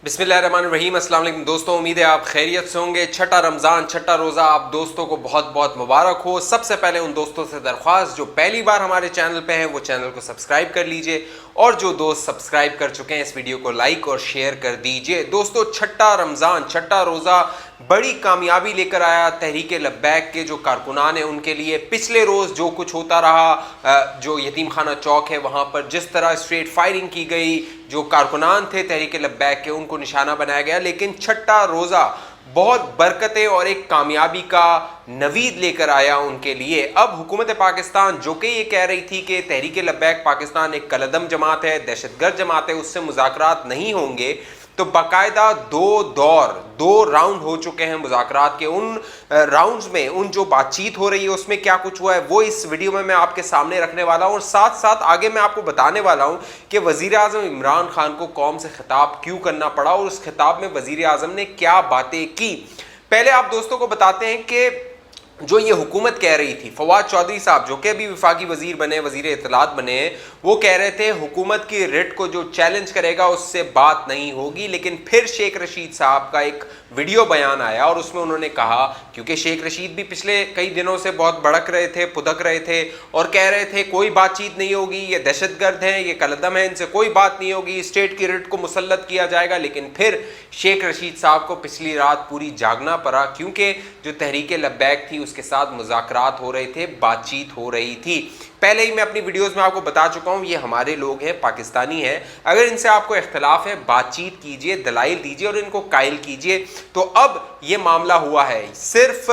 बिस्मिल्लाहिर्रहमानिर्रहीम। अस्सलाम वालेकुम दोस्तों, उम्मीद है आप खैरियत से होंगे। छठा रमज़ान, छठा रोज़ा आप दोस्तों को बहुत बहुत मुबारक हो। सबसे पहले उन दोस्तों से दरख्वास्त जो पहली बार हमारे चैनल पे हैं वो चैनल को सब्सक्राइब कर लीजिए, और जो दोस्त सब्सक्राइब कर चुके हैं इस वीडियो को लाइक और शेयर कर दीजिए। दोस्तों, छठा रमज़ान, छठा रोज़ा बड़ी कामयाबी लेकर आया तहरीक लब्बैक के जो कारकुनान हैं उनके लिए। पिछले रोज़ जो कुछ होता रहा, जो यतीम खाना चौक है वहाँ पर जिस तरह स्ट्रेट फायरिंग की गई, जो कारकुनान थे तहरीक लब्बैक के उनको निशाना बनाया गया, लेकिन छठा रोज़ा बहुत बरकतें और एक कामयाबी का नवीद लेकर आया उनके लिए। अब हुकूमत पाकिस्तान जो कि ये कह रही थी कि तहरीक लब्बैक पाकिस्तान एक कलदम जमात है, दहशतगर्द जमात है, उससे मुज़ाकरात नहीं होंगे, तो बाकायदा दो राउंड हो चुके हैं मुज़ाकरात के। उन राउंड्स में उन जो बातचीत हो रही है उसमें क्या कुछ हुआ है वो इस वीडियो में मैं आपके सामने रखने वाला हूं, और साथ साथ आगे मैं आपको बताने वाला हूं कि वज़ीर आज़म इमरान खान को कौम से खिताब क्यों करना पड़ा और उस खिताब में वज़ीर आज़म ने क्या बातें की। पहले आप दोस्तों को बताते हैं कि जो ये हुकूमत कह रही थी, फवाद चौधरी साहब जो कि अभी वफाकी वजीर बने, वजीर इत्तलात बने हैं, वो कह रहे थे हुकूमत की रिट को जो चैलेंज करेगा उससे बात नहीं होगी। लेकिन फिर शेख रशीद साहब का एक वीडियो बयान आया और उसमें उन्होंने कहा, क्योंकि शेख रशीद भी पिछले कई दिनों से बहुत भड़क रहे थे, पुदक रहे थे और कह रहे थे कोई बातचीत नहीं होगी, ये दहशतगर्द हैं, ये कलदम है, इनसे कोई बात नहीं होगी, स्टेट की रिट को मुसल्लत किया जाएगा। लेकिन फिर शेख रशीद साहब को पिछली रात पूरी जागना पड़ा, क्योंकि जो तहरीक लब्बैक थी उसके साथ मुज़ाकरात हो रहे थे, बातचीत हो रही थी। पहले ही मैं अपनी वीडियोस में आपको बता चुका हूं, ये हमारे लोग हैं, पाकिस्तानी हैं। अगर इनसे आपको इख्तलाफ है, बातचीत कीजिए, दलाइल दीजिए और इनको कायल कीजिए। तो अब ये मामला हुआ है, सिर्फ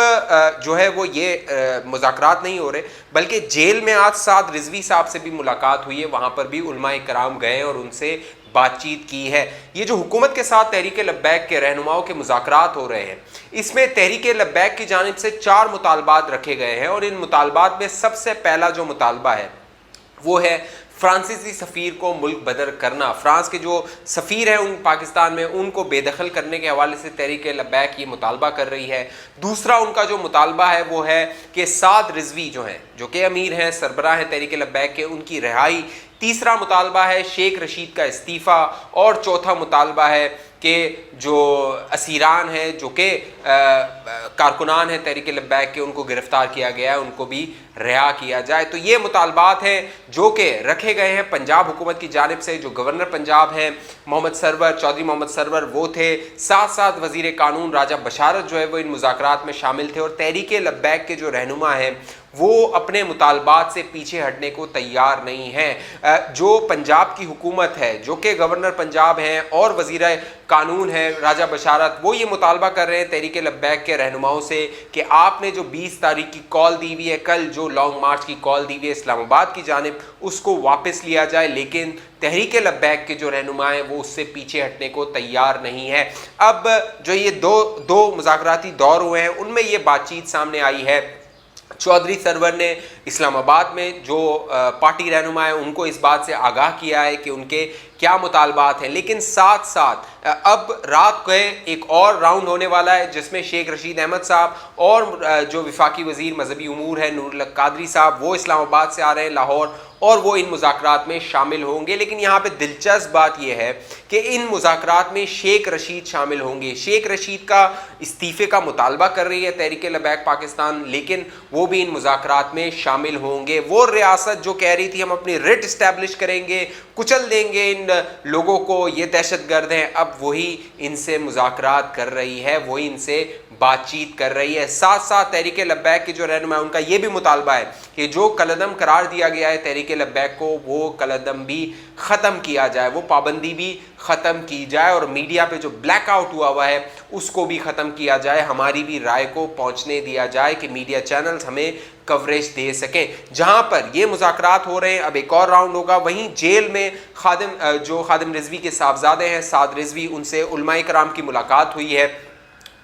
जो है वो ये मुज़ाकरात नहीं हो रहे, बल्कि जेल में आज साद रिजवी साहब से भी मुलाकात हुई है, वहाँ पर भी उलमाए कराम गए और उनसे बातचीत की है। ये जो हुकूमत के साथ तहरीक लब्बैक के रहनुमाओं के मुज़ाकरात हो रहे हैं, इसमें तहरीक लब्बैक की जानिब से 4 मुतालबात रखे गए हैं, और इन मुतालबात में सबसे पहला जो मुतालबा है वो है फ्रांसीसी सफ़ीर को मुल्क बदर करना। फ्रांस के जो सफ़ीर हैं उन पाकिस्तान में, उनको बेदखल करने के हवाले से तहरीक लब्बैक ये मुतालबा कर रही है। दूसरा उनका जो मुतालबा है वो है कि साद रिजवी जो हैं, जो कि अमीर हैं, सरबराह हैं तहरीक लब्बैक के, उनकी रिहाई। तीसरा मुतालबा है शेख रशीद का इस्तीफ़ा, और चौथा मुतालबा है कि जो असीरान हैं, जो कि कारकुनान हैं तहरीक लब्बैक के, उनको गिरफ्तार किया गया है, उनको भी रिहा किया जाए। तो ये मुतालबात हैं जो कि रखे गए हैं पंजाब हुकूमत की जानिब से। जो गवर्नर पंजाब हैं मोहम्मद सरवर, चौधरी मोहम्मद सरवर, वो थे। साथ साथ वज़ीर कानून राजा बशारत जो है वो इन मुज़ाकरात में शामिल थे। और तहरीक लब्बैक के जो रहनुमा हैं वो अपने मुतालबात से पीछे हटने को तैयार नहीं हैं। जो पंजाब की हुकूमत है, जो कि गवर्नर पंजाब हैं और वज़ीर कानून है राजा बशारत, वो ये मुतालबा कर रहे हैं तहरीक लब्बैक के रहनुमाओं से कि आपने जो 20 तारीख की कॉल दी हुई है, कल जो लॉन्ग मार्च की कॉल दी हुई है इस्लामाबाद की जानिब, उसको वापस लिया जाए। लेकिन तहरीक लब्बैक के जो रहनुमा हैं वो उससे पीछे हटने को तैयार नहीं है। अब जो ये दो मुज़ाकराती दौर हुए हैं उनमें ये बातचीत सामने आई है। चौधरी सरवर ने इस्लामाबाद में जो पार्टी रहनुमा है उनको इस बात से आगाह किया है कि उनके क्या मुतालबात हैं, लेकिन साथ साथ अब रात को एक और राउंड होने वाला है जिसमें शेख रशीद अहमद साहब और जो वफाकी वज़ीर मजहबी उमूर है नूरुल हक कादरी साहब, वो इस्लामाबाद से आ रहे हैं लाहौर, और वो इन मुज़ाकरात में शामिल होंगे। लेकिन यहाँ पे दिलचस्प बात यह है कि इन मुज़ाकरात में शेख रशीद शामिल होंगे। शेख रशीद का इस्तीफ़े का मुतालबा कर रही है तहरीक लब्बैक पाकिस्तान, लेकिन वो भी इन मुज़ाकरात में शामिल होंगे। वो रियासत जो कह रही थी हम अपनी रिट इस्टेब्लिश करेंगे, कुचल देंगे इन लोगों को, ये दहशतगर्द हैं, अब वही इनसे मुज़ाकरात कर रही है, वही इनसे बातचीत कर रही है। साथ साथ तहरीक लब्बैक के जो रहनुमा है उनका ये भी मुतालबा है कि जो कलदम करार दिया गया है तहरीक लब्बैक को, वो कलदम भी ख़त्म किया जाए, वो पाबंदी भी ख़त्म की जाए, और मीडिया पे जो ब्लैकआउट हुआ है उसको भी ख़त्म किया जाए। हमारी भी राय को पहुँचने दिया जाए कि मीडिया चैनल्स हमें कवरेज दे सकें। जहाँ पर ये मुज़ाकरात हो रहे हैं, अब एक और राउंड होगा। वहीं जेल में खादिम रिजवी के साहबजादे हैं साद रिजवी, उनसे उलमाए कराम की मुलाकात हुई है,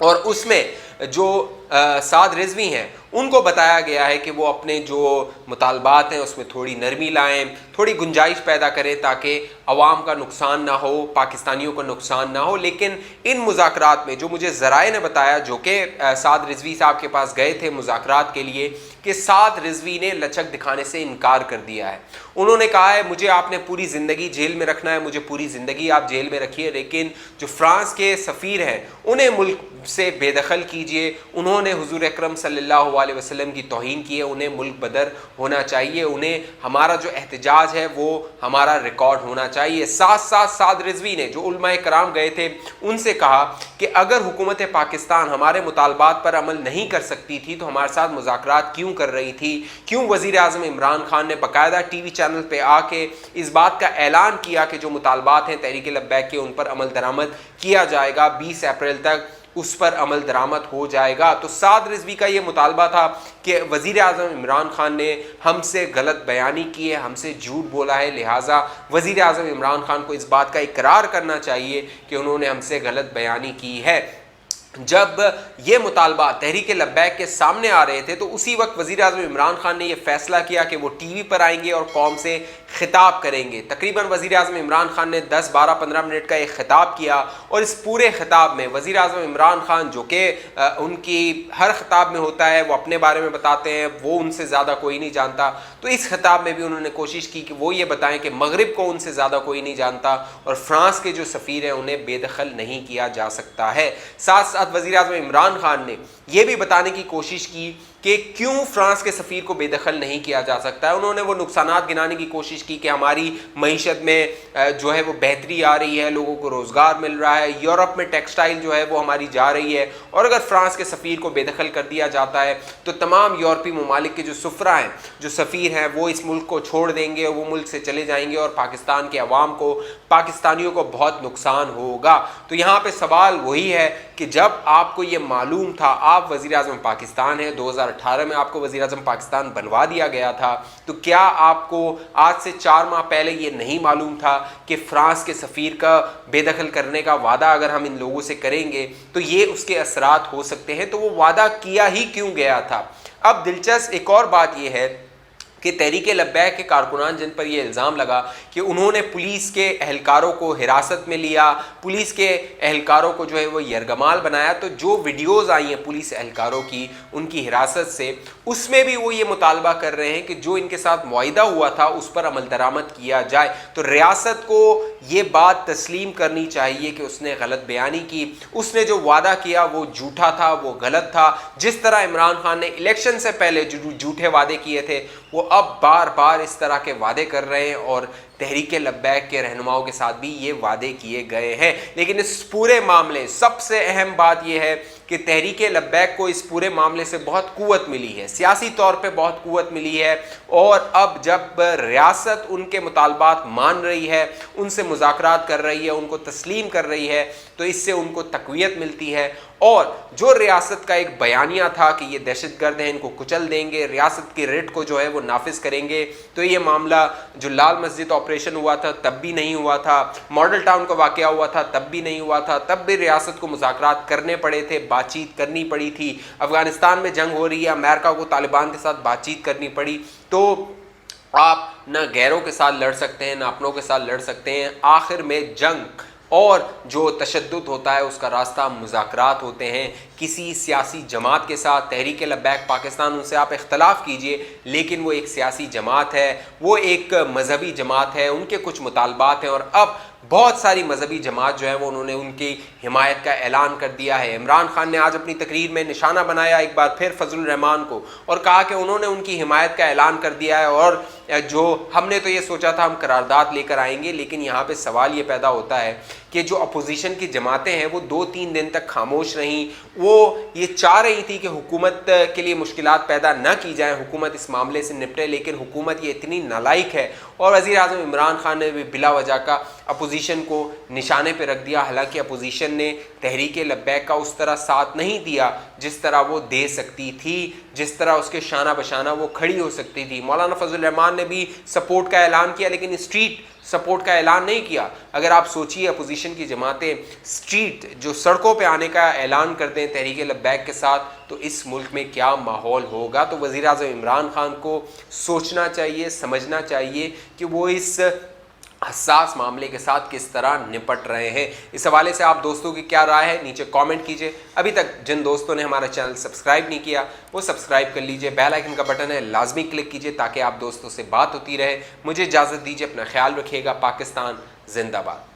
और उसमें जो साद रिजवी हैं उनको बताया गया है कि वो अपने जो मुतालबात हैं उसमें थोड़ी नरमी लाएं, थोड़ी गुंजाइश पैदा करें ताकि अवाम का नुकसान ना हो, पाकिस्तानियों का नुकसान ना हो। लेकिन इन मुज़ाकरात में जो मुझे ज़राए ने बताया, जो कि साद रिजवी साहब के पास गए थे मुज़ाकरात के लिए, कि साद रिजवी ने लचक दिखाने से इनकार कर दिया है। उन्होंने कहा है मुझे आपने पूरी ज़िंदगी जेल में रखना है, मुझे पूरी ज़िंदगी आप जेल में रखिए, लेकिन जो फ्रांस के सफ़ीर हैं उन्हें मुल्क से बेदखल कीजिए। उन्होंने हुजूर अकरम सल्लल्लाहु अलैहि वसल्लम की तौहीन की है, उन्हें मुल्क बदर होना चाहिए, उन्हें हमारा जो एहतजाज है वो हमारा रिकॉर्ड होना चाहिए। साथ साथ साद रिजवी ने जो उलमाए कराम गए थे उनसे कहा कि अगर हुकूमत पाकिस्तान हमारे मुतालबात पर अमल नहीं कर सकती थी तो हमारे साथ मुज़ाकरात क्यों कर रही थी, क्यों वज़ीर आज़म इमरान खान ने बाकायदा टीवी चैनल पे आके इस बात का ऐलान किया कि जो मुतालबात हैं तहरीक लब्बैक के उन पर अमल दरामद किया जाएगा, 20 अप्रैल तक उस पर अमल दरामद हो जाएगा। तो साद रिजवी का ये मुतालबा था कि वज़ीर आज़म इमरान खान ने हमसे गलत बयानी की है, हमसे झूठ बोला है, लिहाजा वज़ीर आज़म इमरान खान को इस बात का इकरार करना चाहिए कि उन्होंने हमसे गलत बयानी की है। जब ये मुतालबा तहरीक लब्बैक के सामने आ रहे थे तो उसी वक्त वज़ीर आज़म इमरान खान ने यह फ़ैसला किया कि वो टीवी पर आएंगे और कौम से ख़िताब करेंगे। तकरीबन वज़ीर आज़म इमरान खान ने 10, 12, 15 मिनट का एक ख़िताब किया और इस पूरे ख़िताब में वज़ीर आज़म इमरान खान, जो कि उनकी हर ख़िताब में होता है, वो अपने बारे में बताते हैं, वो उनसे ज़्यादा कोई नहीं जानता, तो इस ख़िताब में भी उन्होंने कोशिश की कि वो ये बताएं कि मगरिब को उनसे ज़्यादा कोई नहीं जानता और फ़्रांस के जो सफ़ीर हैं उन्हें बेदखल नहीं किया जा सकता है। साथ साथ वज़ीर आज़म इमरान खान ने यह भी बताने की कोशिश की कि क्यों फ्रांस के सफ़ीर को बेदखल नहीं किया जा सकता है। उन्होंने वो नुकसानात गिनाने की कोशिश की कि हमारी मईशत में जो है वो बेहतरी आ रही है, लोगों को रोज़गार मिल रहा है, यूरोप में टेक्सटाइल जो है वो हमारी जा रही है, और अगर फ्रांस के सफ़ीर को बेदखल कर दिया जाता है तो तमाम यूरोपीय ममालिक के जो सुफरा हैं, जो सफ़ीर हैं, वो इस मुल्क को छोड़ देंगे और वो मुल्क से चले जाएंगे और पाकिस्तान के अवाम को, पाकिस्तानियों को बहुत नुकसान होगा। तो यहाँ पर सवाल वही है कि जब आपको ये मालूम था, आप वज़ीर आज़म पाकिस्तान हैं, 2018 में आपको वज़ीर आज़म पाकिस्तान बनवा दिया गया था, तो क्या आपको आज से 4 माह पहले ये नहीं मालूम था कि फ़्रांस के सफ़ीर का बेदखल करने का वादा अगर हम इन लोगों से करेंगे तो ये उसके असरात हो सकते हैं? तो वो वादा किया ही क्यों गया था? अब दिलचस्प एक और बात यह है कि तहरीक लब्बैक के कारकुनान जिन पर यह इल्ज़ाम लगा कि उन्होंने पुलिस के एहलकारों को हिरासत में लिया, पुलिस के एहलकारों को जो है वो यरगमाल बनाया, तो जो वीडियोज़ आई हैं पुलिस एहलकारों की उनकी हिरासत से, उसमें भी वो ये मुतालबा कर रहे हैं कि जो इनके साथ मुआहिदा हुआ था उस पर अमल दरामद किया जाए। तो रियासत को ये बात तस्लीम करनी चाहिए कि उसने गलत बयानी की, उसने जो वादा किया वो झूठा था, वो गलत था। जिस तरह इमरान खान ने इलेक्शन से पहले जो झूठे वादे किए थे वो अब बार बार इस तरह के वादे कर रहे हैं और तहरीक लब्बैक के रहनुमाओं के साथ भी ये वादे किए गए हैं। लेकिन इस पूरे मामले सबसे अहम बात यह है कि तहरीक लब्बैक को इस पूरे मामले से बहुत कुव्वत मिली है, सियासी तौर पे बहुत कुव्वत मिली है, और अब जब रियासत उनके मुतालबात मान रही है, उनसे मुज़ाकरात कर रही है, उनको तस्लीम कर रही है, तो इससे उनको तक़वियत मिलती है। और जो रियासत का एक बयानिया था कि ये दहशतगर्द हैं, इनको कुचल देंगे, रियासत की रेट को जो है वो नाफिज करेंगे, तो ये मामला जो लाल मस्जिद ऑपरेशन हुआ था तब भी नहीं हुआ था, मॉडल टाउन का वाक़या हुआ था तब भी नहीं हुआ था, तब भी रियासत को मुज़ाकरात करने पड़े थे, बातचीत करनी पड़ी थी। अफ़गानिस्तान में जंग हो रही है, अमेरिका को तालिबान के साथ बातचीत करनी पड़ी। तो आप न गैरों के साथ लड़ सकते हैं, न अपनों के साथ लड़ सकते हैं। आखिर में जंग और जो तशद्दुद होता है उसका रास्ता मुज़ाकरात होते हैं किसी सियासी जमात के साथ। तहरीक लब्बैक पाकिस्तान, उनसे आप इख्तलाफ कीजिए, लेकिन वो एक सियासी जमात है, वो एक मजहबी जमात है, उनके कुछ मुतालबात हैं, और अब बहुत सारी मजहबी जमात जो है वो उन्होंने उनकी हिमायत का ऐलान कर दिया है। इमरान खान ने आज अपनी तकरीर में निशाना बनाया एक बार फिर फजलुर रहमान को और कहा कि उन्होंने उनकी हिमायत का ऐलान कर दिया है, और जो हमने तो ये सोचा था हम करारदाद लेकर आएंगे, लेकिन यहाँ पे सवाल ये पैदा होता है कि जो अपोजिशन की जमातें हैं वो 2-3 दिन तक खामोश रहीं। वो ये चाह रही थी कि हुकूमत के लिए मुश्किलात पैदा न की जाए, हुकूमत इस मामले से निपटे, लेकिन हुकूमत ये इतनी नालायक है और वज़ीर आज़म इमरान खान ने भी बिला वजह का अपोजिशन को निशाने पर रख दिया। हालांकि अपोजिशन ने तहरीक लब्बैक का उस तरह साथ नहीं दिया जिस तरह वो दे सकती थी, जिस तरह उसके शाना बशाना वो खड़ी हो सकती थी। मौलाना फजल रहमान खान ने भी सपोर्ट का ऐलान किया, लेकिन स्ट्रीट सपोर्ट का ऐलान नहीं किया। अगर आप सोचिए अपोजिशन की जमातें स्ट्रीट जो सड़कों पे आने का ऐलान कर दें तहरीक लब्बैक के साथ, तो इस मुल्क में क्या माहौल होगा। तो वज़ीर आज़म इमरान खान को सोचना चाहिए, समझना चाहिए कि वो इस हसास मामले के साथ किस तरह निपट रहे हैं। इस हवाले से आप दोस्तों की क्या राय है नीचे कमेंट कीजिए। अभी तक जिन दोस्तों ने हमारा चैनल सब्सक्राइब नहीं किया वो सब्सक्राइब कर लीजिए, बेल आइकन का बटन है लाजमी क्लिक कीजिए ताकि आप दोस्तों से बात होती रहे। मुझे इजाज़त दीजिए, अपना ख्याल रखिएगा। पाकिस्तान जिंदाबाद।